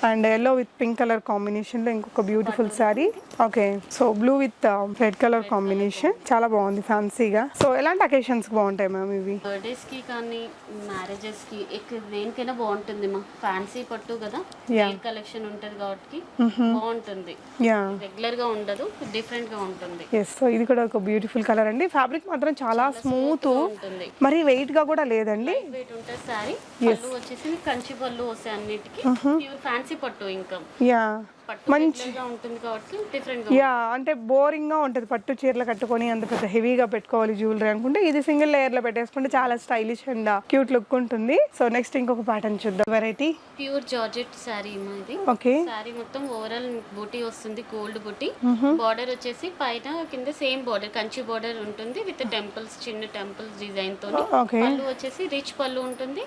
And yellow with pink colour combination లో ఇంకొక beautiful sari. Okay, so blue with red colour combination, చాలా బాగుంది ఫ్యాన్సీగా. సో ఎలాంటి అకేషన్స్ బాగుంటాయి మ్యామ్ ఇవి? బర్త్డేస్ కి కానీ మ్యారేజెస్ కి దేనికైనా బాగుంటుంది మా. ఫ్యాన్సీ పట్టు కదా, కలెక్షన్ ఉంటది కాబట్టి బాగుంటుంది. రెగ్యులర్ గా ఉండదు, డిఫరెంట్ గా ఉంటుంది. ఎస్, సో ఇది కూడా ఒక బ్యూటిఫుల్ కలర్ అండి. ఫ్యాబ్రిక్ మాత్రం చాలా స్మూత్ ఉంటుంది, మరి వెయిట్ గా కూడా లేదండి. వెయిట్ ఉంటుంది సారీ. పళ్ళు వచ్చేసి కంచి పళ్ళు వస్తాయి అన్నిటికీ. ప్యూర్ ఫ్యాన్సీ పట్టు ఇంకా. యా, మంచిగా ఉంటుంది కాబట్టి డిఫరెంట్. యా, అంటే బోరింగ్ గా ఉంటుంది పట్టు చీరలు కట్టుకొని అంత పెద్ద హెవీగా పెట్టుకోవాలి జ్యువెలరీ అనుకుంటే ఇది సింగిల్ లేయర్ లో పెట్టేసుకుంటే చాలా స్టైలిష్ అండ్ క్యూట్ లుక్ ఉంటుంది. సో నెక్స్ట్ ఇంకొక ప్యాటర్న్ చూద్దాం. వెరైటీ ప్యూర్ జార్జెట్ సారీ ఇది. ఓకే, సారీ మొత్తం ఓవరాల్ బూటీ వస్తుంది, గోల్డ్ బూటీ. బార్డర్ వచ్చేసి పైన కింద సేమ్ బార్డర్ కంచి బార్డర్ ఉంటుంది విత్ టెంపుల్స్, చిన్న టెంపుల్స్ డిజైన్ తోని. పళ్ళు వచ్చేసి రిచ్ పళ్ళు ఉంటుంది.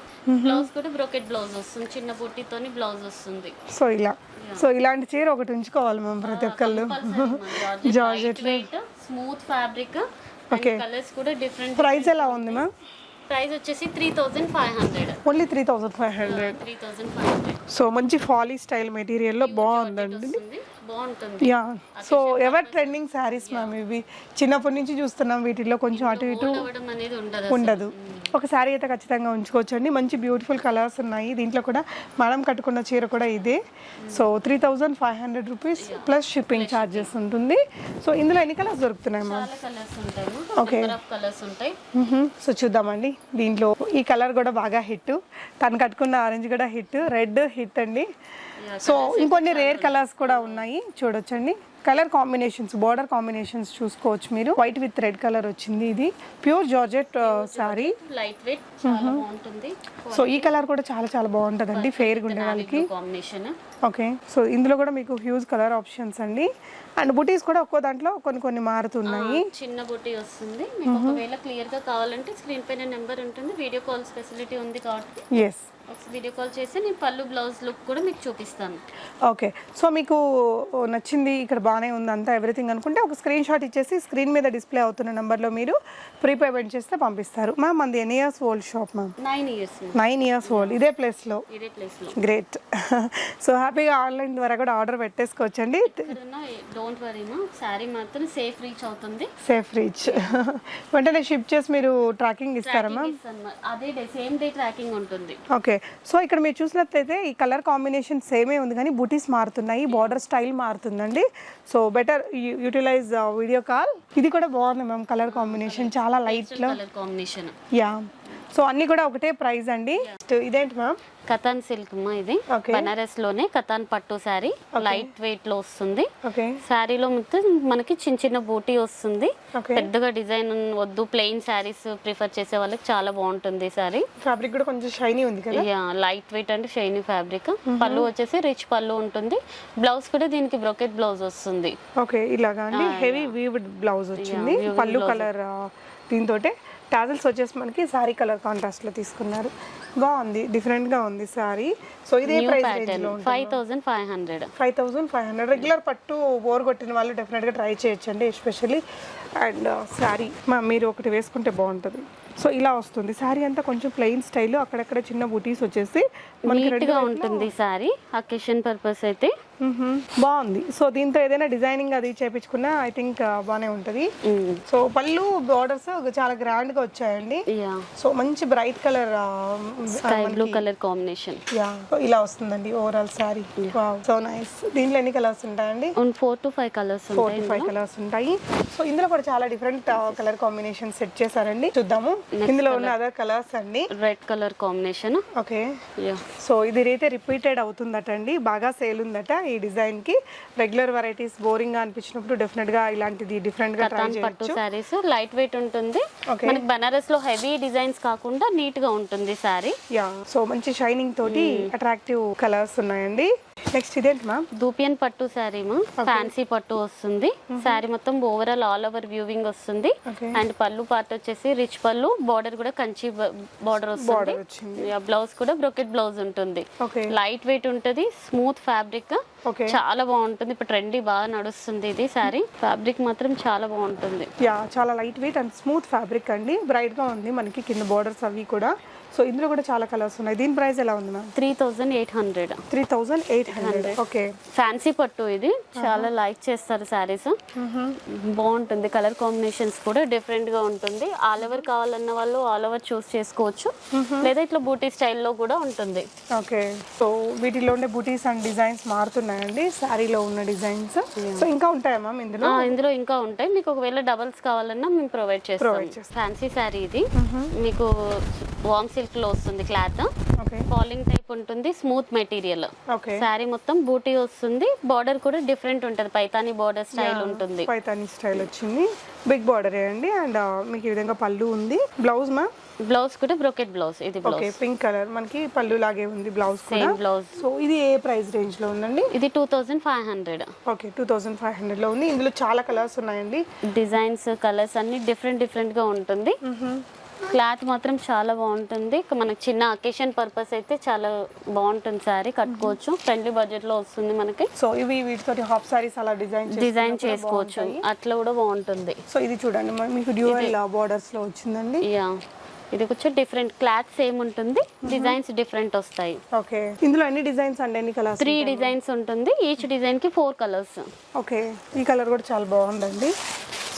బ్లౌజ్ కూడా బ్రోకెట్ బ్లౌజ్ వస్తుంది, చిన్న బూటీతోని బ్లౌజ్ వస్తుంది. సో ఇలా, సో ఇలాంటి చీర ఒకటి ఉంచుకోవాలి మేము ప్రతి ఒక్కళ్ళు. Georgette weight, smooth fabric. Okay, colours కూడా డిఫరెంట్. ప్రైస్ ఎలా ఉంది మ్యామ్? ప్రైస్ వచ్చేసి 3500. ఓన్లీ 3500. 3500. సో మంచి ఫాలీ స్టైల్ మెటీరియల్ లో బాగుందండి. బాగుంటుంది. Yeah, so ever trending saris ma'am ఇవి. చిన్నప్పటి నుంచి చూస్తున్నాం, వీటిలో కొంచెం అటు ఇటు అనేది ఉండదు. ఒక శారీ అయితే ఖచ్చితంగా ఉంచుకోవచ్చు అండి. మంచి బ్యూటిఫుల్ కలర్స్ ఉన్నాయి దీంట్లో కూడా. మనం కట్టుకున్న చీర కూడా ఇదే. So 3500 rupees plus shipping charges ఉంటుంది. సో ఇందులో ఎన్ని కలర్స్ దొరుకుతున్నాయి మ్యామ్? ఓకే, సో చూద్దామండి. దీంట్లో ఈ కలర్ కూడా బాగా హిట్, తను కట్టుకున్న ఆరెంజ్ కూడా హిట్, రెడ్ హిట్ అండి. సో ఇంకొన్ని రేర్ కలర్స్ కూడా ఉన్నాయి, చూడొచ్చండి. కలర్ కాంబినేషన్స్, బార్డర్ కాంబినేషన్స్ చూసుకోవచ్చు మీరు. వైట్ విత్ రెడ్ కలర్ వచ్చింది. ఇది pure georgette sorry, light weight, చాలా బాగుంటుంది. సో ఈ కలర్ కూడా చాలా చాలా బాగుంటుందండి ఫెయిర్ గా ఉండే వాళ్ళకి. కాంబినేషన్. ఓకే, సో ఇందులో కూడా మీకు హ్యూజ్ కలర్ ఆప్షన్స్ అండి. అండ్ బుటీస్ కూడా ఒక్కో దాంట్లో కొన్ని మారుతున్నాయి. చిన్న బుటీ వస్తుంది మీకు. ఒకవేళ క్లియర్ గా కావాలంటే స్క్రీన్ పైన నెంబర్ ఉంటుంది, వీడియో కాల్ ఫెసిలిటీ ఉంది కాబట్టి ఎస్, వీడియో కాల్ చేసి నేను పళ్ళు బ్లౌజ్ లుక్ కూడా మీకు చూపిస్తాను. ఓకే, సో మీకు నచ్చింది, ఇక్కడ బాగానే ఉంది అంతా ఎవ్రీథింగ్ అనుకుంటే ఒక స్క్రీన్ షాట్ ఇచ్చేసి స్క్రీన్ మీద డిస్ప్లే అవుతున్న నెంబర్లో మీరు ప్రీపేమెంట్ చేస్తే పంపిస్తారు. మ్యామ్ మనది ఎన్ని years old shop ma'am? 9 years old. ఇదే ప్లేస్లో. గ్రేట్. సో హ్యాపీగా ఆన్లైన్ ద్వారా కూడా ఆర్డర్ పెట్టేసుకోవచ్చండి. డోంట్ వరీ మా, సారీ మాత్రం సేఫ్ రీచ్ అవుతుంది. సేఫ్ రీచ్ వెంటనే షిప్ చేసి మీరు ట్రాకింగ్ ఇస్తారా మ్యామ్? అదే డే, సేమ్ డే ట్రాకింగ్ ఉంటుంది. ఓకే, సో ఇక్కడ మీరు చూసినట్లయితే ఈ కలర్ కాంబినేషన్ సేమే ఉంది కానీ బూటీస్ మారుతున్నాయి, బార్డర్ స్టైల్ మారుతుందండి. So better utilize video call. ఇది కూడా బాగుంది మ్యామ్ కలర్ కాంబినేషన్, చాలా లైట్ లో కలర్ కాంబినేషన్. యా, సో అన్ని కూడా ఒకటే ప్రైస్ అండి. ఇదేంటి మ్యామ్? కతాన్ సిల్క్ అమ్మా ఇది. బనారస్ లోనే కతాన్ పట్టు శారీ, లైట్ వెయిట్ లో వస్తుంది. శారీలో మొత్తం మనకి చిన్న చిన్న బూటీ వస్తుంది. పెద్దగా డిజైన్ వద్దు, ప్లెయిన్ శారీస్ ప్రిఫర్ చేసే వాళ్ళకి చాలా బాగుంటుంది శారీ. ఫ్యాబ్రిక్ కూడా కొంచెం షైనీ ఉంది కదా. యా, లైట్ వెయిట్ అంటే షైనీ ఫ్యాబ్రిక్. పళ్ళు వచ్చేసి రిచ్ పళ్ళు ఉంటుంది. బ్లౌజ్ కూడా దీనికి బ్రోకెట్ బ్లౌజ్ వస్తుంది. ఓకే, ఇలాగా అండి హెవీ వీవ్డ్ బ్లౌజ్ వచ్చింది. పళ్ళు కలర్ దీంతో టాజల్స్ వచ్చేసి మనకి సారీ కలర్ కాంట్రాస్ట్ లో తీసుకున్నారు. బాగుంది, డిఫరెంట్ గా ఉంది సారీ. సో ఇదే ప్రైస్ రేంజ్ లో 5500. రెగ్యులర్ పట్టు బోర్ కొట్టిన వాళ్ళు డెఫినెట్ గా ట్రై చేయొచ్చండి. ఎస్పెషల్లీ అండ్ సారీ మీరు ఒకటి వేసుకుంటే బాగుంటుంది. సో ఇలా వస్తుంది శారీ అంతా కొంచెం ప్లెయిన్ స్టైల్, అక్కడక్కడ చిన్న బూటీస్ వచ్చేసి నీట్ గా ఉంటుంది శారీ. అకేషన్ పర్పస్ అయితే బాగుంది. సో దీంతో ఏదైనా డిజైనింగ్ అది చేపించుకున్నా ఐ థింక్ బాగానే ఉంటది. సో పళ్ళు బార్డర్స్ చాలా గ్రాండ్ గా వచ్చాయండి. సో మంచి bright colour sky blue colour combination. ఇలా వస్తుందండి ఓవరాల్ శారీ. So nice. దీంట్లో ఎన్ని కలర్స్ ఉంటాయండి? 4 to 5 కలర్స్ ఉంటాయి. 4 to 5 కలర్స్ ఉంటాయి. సో ఇందులో కూడా చాలా డిఫరెంట్ కలర్ కాంబినేషన్ సెట్ చేశారండి. చూద్దాము ఇందులో ఉన్న అదర్ కలర్స్ అండి. Red colour combination. Okay. So ఇది అయితే రిపీటెడ్ అవుతుందట అండి, బాగా సేల్ ఉందట ఈ డిజైన్ కి. రెగ్యులర్ వెరైటీస్ బోరింగ్ గా అనిపించినప్పుడు డెఫినెట్ గా ఇలాంటిది డిఫరెంట్ గా ట్రై చేయొచ్చు. పట్టు సారీస్ లైట్ వెయిట్ ఉంటుంది. మనకి బనారస్ లో హెవీ డిజైన్స్ కాకుండా నీట్ గా ఉంటుంది సారీ. సో మంచి షైనింగ్ తోటి అట్రాక్టివ్ కలర్స్ ఉన్నాయండి. నెక్స్ట్ ఇదేంటి మ్యామ్? దూపియన్ పట్టు శారీ మా, ఫ్యాన్సీ పట్టు వస్తుంది. శారీ మొత్తం ఓవరాల్ ఆల్ ఓవర్ వ్యూవింగ్ వస్తుంది. అండ్ పళ్ళు పార్ట్ వచ్చేసి రిచ్ పళ్ళు, బార్డర్ కూడా కంచి బార్డర్ వస్తుంది. బ్లౌజ్ కూడా బ్రోకెట్ బ్లౌజ్ ఉంటుంది. లైట్ వెయిట్ ఉంటుంది, స్మూత్ ఫ్యాబ్రిక్, చాలా బాగుంటుంది. ఇప్పుడు ట్రెండీ బాగా నడుస్తుంది ఇది శారీ. ఫ్యాబ్రిక్ మాత్రం చాలా బాగుంటుంది. చాలా light weight and smooth fabric అండి. బ్రైట్ గా ఉంది మనకి కింద బార్డర్స్ అవి కూడా. సో ఇందులో కూడా చాలా కలర్స్ ఉన్నాయి. దీని ప్రైస్ ఎలా ఉంది మ్యామ్? 3800. 3800. ఓకే. ఫ్యాన్సీ పట్టు ఇది చాలా లైక్ చేస్తారు సారీస్. బాగుంటుంది. కలర్ కాంబినేషన్స్ కూడా డిఫరెంట్ గా ఉంటుంది. ఆల్ ఓవర్ కావాలన్న వాళ్ళు ఆల్ ఓవర్ చూస్ చేసుకోవచ్చు, లేదా ఇట్లా బూటీ స్టైల్లో కూడా ఉంటుంది. ఓకే. సో వీటిలో ఉండే బూటీస్ అండ్ డిజైన్స్ మారుతున్నాయండి శారీలో ఉన్న డిజైన్స్. సో ఇంకా ఉంటాయా మ్యామ్ ఇందులో? ఇందులో ఇంకా ఉంటాయి. మీకు ఒకవేళ డబల్స్ కావాలన్నా మేము ప్రొవైడ్ చేస్తాం. ఫ్యాన్సీ శారీ ఇది మీకు వామ్ సిల్క్ లో వస్తుంది. క్లాత్ ఫాలింగ్ టైప్ ఉంటుంది, స్మూత్ మెటీరియల్. శారీ మొత్తం బూటీ వస్తుంది. బార్డర్ కూడా డిఫరెంట్ ఉంటుంది, పైతానీ బార్డర్ స్టైల్ ఉంటుంది. పైతానీ స్టైల్ వచ్చింది, బిగ్ బార్డర్ అండి. అండ్ మీకు ఈ విధంగా పళ్ళు ఉంది. బ్లౌజ్ మా? బ్లౌజ్ కూడా బ్రోకెట్ బ్లౌజ్. ఇది బ్లౌజ్ పింక్ కలర్ మనకి పళ్ళు లాగే ఉంది. బ్లౌజ్ కూడా బ్లౌజ్. సో ఇది ఏ ప్రైస్ రేంజ్ లో ఉందండి? ఇది 2500. ఓకే, 2500 లో ఉంది. ఇందులో చాలా కలర్స్ ఉన్నాయండి. డిజైన్స్ కలర్స్ అన్ని డిఫరెంట్ గా ఉంటుంది. క్లాత్ మాత్రం చాలా బాగుంటుంది. మనకి చిన్న అకేషన్ పర్పస్ అయితే చాలా బాగుంటుంది. సారీ కట్టుకోవచ్చు, ఫ్రెండ్లీ బడ్జెట్ లో వస్తుంది మనకి. సో ఇవి వీటితో హాఫ్ సారీస్ అలా డిజైన్ చేసుకోవచ్చు, అట్లా కూడా బాగుంటుంది. సో ఇది చూడండి మీకు డ్యూయల్ బార్డర్స్ లో వచ్చిందండి. ఇది కొంచెం డిఫరెంట్, క్లాత్ సేమ్ ఉంటుంది, డిజైన్స్ డిఫరెంట్ వస్తాయి. ఓకే. ఇందులో ఎన్ని డిజైన్స్ అండి? ఎన్ని కలర్స్? 3 డిజైన్స్ ఉంటుంది. ఈచ్ డిజైన్ కి 4 కలర్స్. ఓకే. ఈ కలర్ కూడా చాలా బాగుందండి.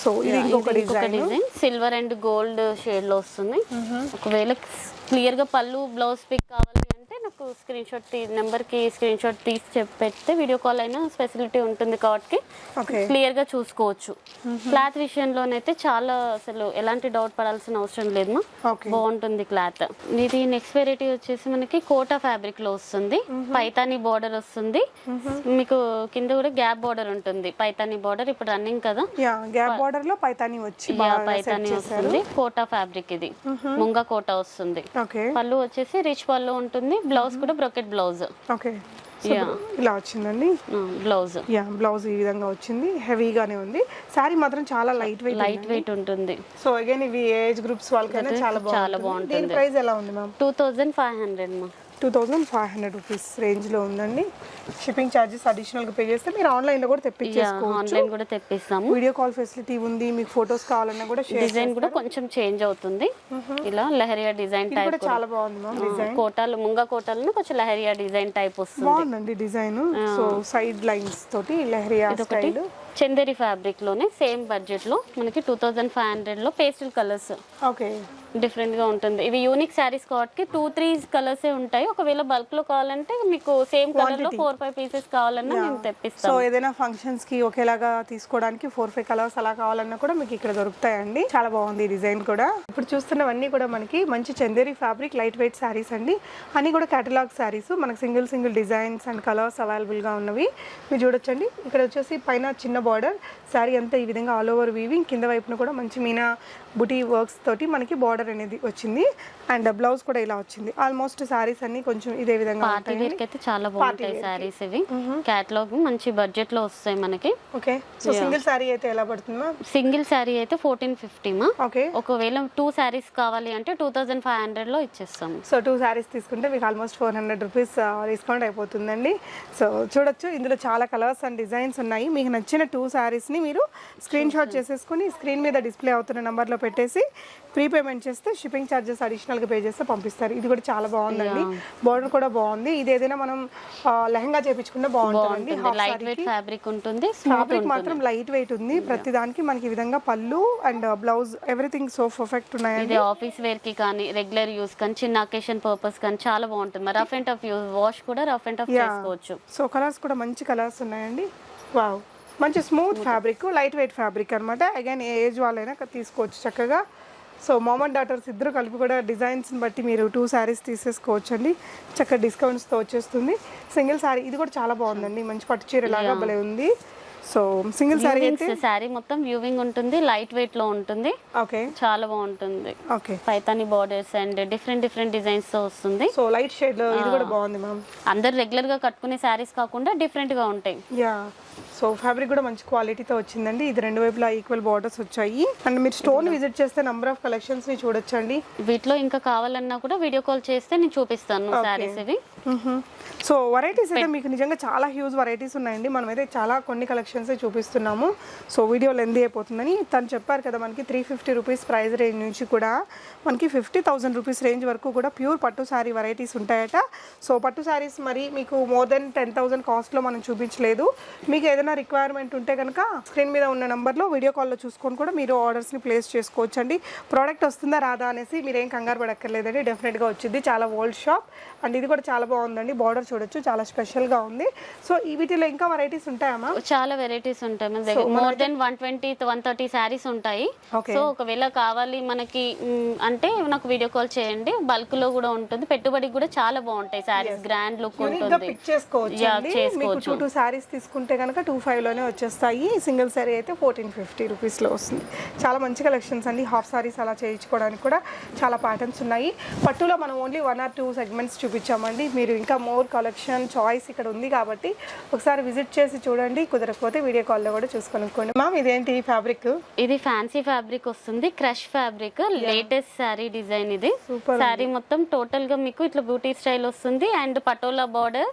సో ఇది ఇంకొక design silver and gold shade లో వస్తుంది. ఒకవేళ క్లియర్ గా పళ్ళు బ్లౌజ్ పిక్ కావాలి అంటే నాకు స్క్రీన్ షాట్ నెంబర్ కి స్క్రీన్ షాట్ తీసి పెడితే వీడియో కాల్ అయినా ఫెసిలిటీ ఉంటుంది కాబట్టి క్లియర్ గా చూసుకోవచ్చు. క్లాత్ విషయంలోనైతే చాలా అసలు ఎలాంటి డౌట్ పడాల్సిన అవసరం లేదు మా, బాగుంటుంది క్లాత్. ఇది నెక్స్ట్ వెరైటీ వచ్చేసి మనకి కోటా ఫ్యాబ్రిక్ లో వస్తుంది. పైతానీ బార్డర్ వస్తుంది. మీకు కింద కూడా గ్యాప్ బార్డర్ ఉంటుంది. పైతానీ బార్డర్ ఇప్పుడు రన్నింగ్ కదా, గ్యాప్ బార్డర్ లో పైతానీ పైతానీ వస్తుంది. కోటా ఫ్యాబ్రిక్ ఇది ముంగా కోటా వస్తుంది. పళ్ళు వచ్చేసి రిచ్ పళ్ళు ఉంటుంది. బ్లౌజ్ కూడా బ్రోకెట్ బ్లౌజ్. ఓకే. ఇలా వచ్చిందండి బ్లౌజ్. బ్లౌజ్ ఈ విధంగా వచ్చింది. హెవీగానే ఉంది. సారీ మాత్రం చాలా లైట్ వెయిట్ ఉంటుంది. సో అగైన్ ఇవి ఏజ్ గ్రూప్స్ వాళ్ళకైనా చాలా బాగుంటుంది. దీని ప్రైస్ ఎలా ఉంది మ్యామ్? 2500 మా. 2500 రూపీస్ రేంజ్ లో ఉందండి. షిప్పింగ్ ఛార్జెస్ అడిషనల్ గా పే చేస్తే మీరు ఆన్లైన్ లో కూడా తెప్పించేసుకోవచ్చు. ఆన్లైన్ కూడా తెప్పిస్తాము. వీడియో కాల్ ఫెసిలిటీ ఉంది. మీకు ఫోటోస్ కావాలన్నా కూడా డిజైన్ కూడా కొంచెం చేంజ్ అవుతుంది. ఇలా లహరియా డిజైన్ టైప్ కూడా చాలా బాగుంది మ్యామ్. డిజైన్ కోటాలు ముంగా కోటాలను కొంచెం లహరియా డిజైన్ టైప్ వస్తుంది. బాగుందండి డిజైన్. సో సైడ్ లైన్స్ తోటి లహరియా స్టైల్. చందేరి ఫ్యాబ్రిక్ లోనే సేమ్ బడ్జెట్ లో మనకి 2500 లో పేస్టల్ కలర్స్. ఓకే. డిఫరెంట్ గా ఉంటుంది. ఇవి యూనిక్ శారీస్ కాబట్టి 2-3 కలర్స్ ఉంటాయి. ఒకవేళ బల్క్ లో కావాలంటే మీకు సేమ్ కలర్ లో 4-5 పీసెస్ కావాలన్నా మేము తెప్పిస్తాం. సో ఏదైనా ఫంక్షన్స్ కి ఒకేలాగా తీసుకోవడానికి 4-5 కలర్స్ అలా కావాలన్నా కూడా మీకు ఇక్కడ దొరుకుతాయండి. చాలా బాగుంది ఈ డిజైన్ కూడా. ఇప్పుడు చూస్తున్నవన్నీ కూడా మనకి మంచి Chanderi fabric light weight saris అండి. అన్ని కూడా కేటలాగ్ శారీస్. మనకి single designs and colours available గా ఉన్నవి మీరు చూడొచ్చండి. ఇక్కడ వచ్చేసి పైన చిన్న బార్డర్, శారీ అంతా ఈ విధంగా ఆల్ ఓవర్ వీవింగ్, కింద వైపున కూడా మంచి మీనా బుటీ వర్క్స్ తోటి మనకి బార్డర్ అనేది వచ్చింది. అండ్ బ్లౌజ్ కూడా ఇలా వచ్చింది. ఆల్మోస్ట్ సారీస్ అన్ని కొంచెం ఇదే విధంగా పార్టీ వేర్ కి అయితే చాలా బాగుంటాయి సారీస్ ఇవి. కేటలాగ్ మంచి బడ్జెట్ లో వస్తాయి మనకి. ఓకే, సో సింగిల్ సారీ అయితే ఎలా పడుతుందా? సింగిల్ సారీ అయితే 1450 మా. ఓకే, ఒకవేళ 2 సారీస్ కావాలి అంటే 2500 లో ఇచ్చేస్తాము. సో 2 సారీస్ తీసుకుంటే మీకు ఆల్మోస్ట్ 400 రూపీస్ డిస్కౌంట్ అయిపోతుందండి. సో చూడొచ్చు, ఇందులో చాలా కలర్స్ అండ్ డిజైన్స్ ఉన్నాయి. మీకు నచ్చిన 2 సారీస్ని మీరు స్క్రీన్ షాట్ చేసేసుకుని స్క్రీన్ మీద డిస్ప్లే అవుతున్న నెంబర్లో పెట్టేసి ప్రీపేమెంట్ చేస్తే షిప్పింగ్ ఛార్జెస్ అడిషనల్గా పే చేస్తే పంపిస్తారు. ఇది కూడా చాలా బాగుందండి, బార్డర్ కూడా బాగుంది. ఇది ఏదైనా మనం లెహంగా చేపించుకుంటే బాగుంటుంది. లైట్ వెయిట్ ఫ్యాబ్రిక్ ఉంటుంది, ఫ్యాబ్రిక్ మాత్రం లైట్ వెయిట్ ఉంది. ప్రతి దానికి మనకి ఈ విధంగా పళ్ళు and blouse everything so perfect ఉన్నాయండి. ఇది ఆఫీస్ వేర్ కి కానీ రెగ్యులర్ యూస్ కానీ చిన్న అకేషన్ పర్పస్ కానీ చాలా బాగుంటుంది. Rough and tough use, wash కూడా రఫ్ అండ్ టఫ్ చేసుకోవచ్చు. సో కలర్స్ కూడా మంచి కలర్స్ ఉన్నాయండి. వావ్, మంచి smooth fabric, light weight fabric అనమాట. అగైన్ ఏ ఏజ్ వాళ్ళైనా తీసుకోవచ్చు చక్కగా. సో మామ్ అండ్ డాటర్స్ ఇద్దరు కలిపి కూడా డిజైన్స్ని బట్టి మీరు 2 సారీస్ తీసేసుకోవచ్చు అండి. చక్కగా డిస్కౌంట్స్తో వచ్చేస్తుంది. సింగిల్ సారీ ఇది కూడా చాలా బాగుందండి, మంచి పట్టు చీర లాగా భలే ఉంది. సో సింగిల్ సారీ అయితే సారీ మొత్తం వ్యూవింగ్ ఉంటుంది, లైట్ వెయిట్ లో ఉంటుంది. ఓకే, చాలా బాగుంటుంది. Okay, Paithani borders and different designs తో వస్తుంది. సో లైట్ షేడ్ లో ఇది కూడా బాగుంది మ్యామ్. అందరు రెగ్యులర్ గా కట్టుకునే సారీస్ కాకుండా డిఫరెంట్ గా ఉంటాయి. యా, సో ఫ్యాబ్రిక్ కూడా మంచి క్వాలిటీతో వచ్చిందండి. ఇది రెండు వైపులా ఈక్వల్ బార్డర్స్ వచ్చాయి. అండ్ మీరు స్టోర్ విజిట్ చేస్తే నంబర్ ఆఫ్ కలెక్షన్స్ ని చూడొచ్చండి. వీటిలో ఇంకా కావాలన్నా కూడా వీడియో కాల్ చేస్తే నేను చూపిస్తాను సారీస్ ఇవి. సో వెరైటీస్ అయితే మీకు నిజంగా చాలా హ్యూజ్ వెరైటీస్ ఉన్నాయండి. మనమైతే చాలా కొన్ని కలెక్షన్స్ చూపిస్తున్నాము. సో వీడియో లెంత్ అయిపోతుందని తను చెప్పారు కదా, మనకి 350 రూపీస్ ప్రైస్ రేంజ్ నుంచి కూడా మనకి 50,000 రూపీస్ రేంజ్ వరకు కూడా ప్యూర్ పట్టు శారీ వెరైటీస్ ఉంటాయట. సో పట్టు శారీస్ మరి మీకు మోర్ దెన్ 10,000 కాస్ట్లో మనం చూపించలేదు. మీకు ఏదైనా రిక్వైర్మెంట్ ఉంటే కనుక స్క్రీన్ మీద ఉన్న నెంబర్లో వీడియో కాల్లో చూసుకొని కూడా మీరు ఆర్డర్స్ని ప్లేస్ చేసుకోవచ్చు అండి. ప్రోడక్ట్ వస్తుందా రాదా అనేసి మీరేం కంగారు పడక్కర్లేదండి, డెఫినెట్గా వచ్చింది. చాలా ఓల్డ్ షాప్ అండ్ ఇది కూడా చాలా బాగుందండి. బార్డర్ చూడొచ్చు, చాలా స్పెషల్గా ఉంది. సో ఈ వీటిలో ఇంకా వెరైటీస్ ఉంటాయమ్మా? చాలా వెరైటీస్ ఉంటాయి మన దగ్గర. మోర్ దెన్ 120-130 సారీస్ ఉంటాయి. సో ఒకవేళ కావాలి మనకి అంటే నాకు వీడియో కాల్ చేయండి. బల్క్ లో కూడా ఉంటుంది, పెట్టుబడికి కూడా చాలా బాగుంటాయి సారీస్, గ్రాండ్ లుక్ ఉంటుంది. చేసుకోవచ్చు. 2 సారీస్ తీసుకుంటే కనుక 25 లోనే వచ్చేస్తాయి. సింగిల్ సారీ అయితే 1450 రూపీస్లో వస్తుంది. చాలా మంచి కలెక్షన్స్ అండి. హాఫ్ సారీస్ అలా చేయించుకోవడానికి కూడా చాలా ప్యాటర్న్స్ ఉన్నాయి. పట్టులో మనం ఓన్లీ 1 or 2 సెగ్మెంట్స్ చూపించామండి. మీరు ఇంకా మోర్ కలెక్షన్ చాయిస్ ఇక్కడ ఉంది కాబట్టి ఒకసారి విజిట్ చేసి చూడండి. కుదరకపోతే వీడియో కాల్లో కూడా చూసుకొనుకోండి. మ్యామ్ ఇదేంటి ఫ్యాబ్రిక్? ఇది ఫ్యాన్సీ ఫ్యాబ్రిక్ వస్తుంది, crush fabric, latest sari design. ఇది శారీ మొత్తం టోటల్ గా మీకు ఇట్లా బ్యూటీ స్టైల్ వస్తుంది అండ్ పటోలా బార్డర్,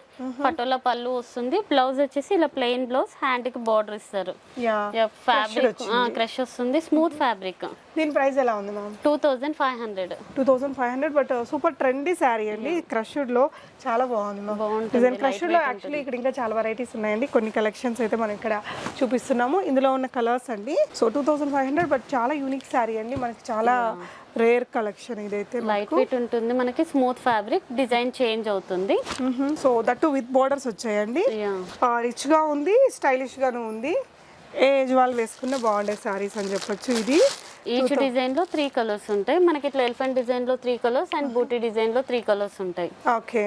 పటోలా పళ్ళు వస్తుంది. బ్లౌజ్ వచ్చేసి ఇలా ప్లెయిన్ బ్లౌజ్, హ్యాండ్ కి బార్డర్ ఇస్తారు. ఫ్యాబ్రిక్ క్రష్ వస్తుంది, స్మూత్ ఫ్యాబ్రిక్. దీని ప్రైస్ ఎలా ఉంది ma'am? 2500. But super trendy sari అండి. క్రష్డ్ లో చాలా బాగుంది డిజైన్. క్రష్డ్ లో యాక్చువల్లీ ఇక్కడ ఇంకా చాలా వెరైటీస్ ఉన్నాయండి. కొన్ని కలెక్షన్స్ అయితే మనం ఇక్కడ చూపిస్తున్నాము. ఇందులో ఉన్న కలర్స్ అండి. సో 2500 బట్ చాలా యూనిక్ శారీ అండి. మనకి చాలా రేర్ కలెక్షన్. ఇదైతే లైట్ వెయిట్ ఉంటుంది, మనకి స్మూత్ ఫ్యాబ్రిక్, డిజైన్ చేంజ్ అవుతుంది. సో దట్ విత్ బోర్డర్స్ వచ్చాయండి. రిచ్ గా ఉంది, స్టైలిష్ గాను ఉంది. ఏజ్ వాళ్ళు వేసుకున్న బాగుండే సారీస్ అని చెప్పొచ్చు. ఇది ఈచ్ డిజైన్ లో 3 కలర్స్ ఉంటాయి మనకి. ఇట్లా ఎలిఫెంట్ డిజైన్ లో 3 కలర్స్ అండ్ బూటీ డిజైన్ లో 3 కలర్స్ ఉంటాయి. ఓకే,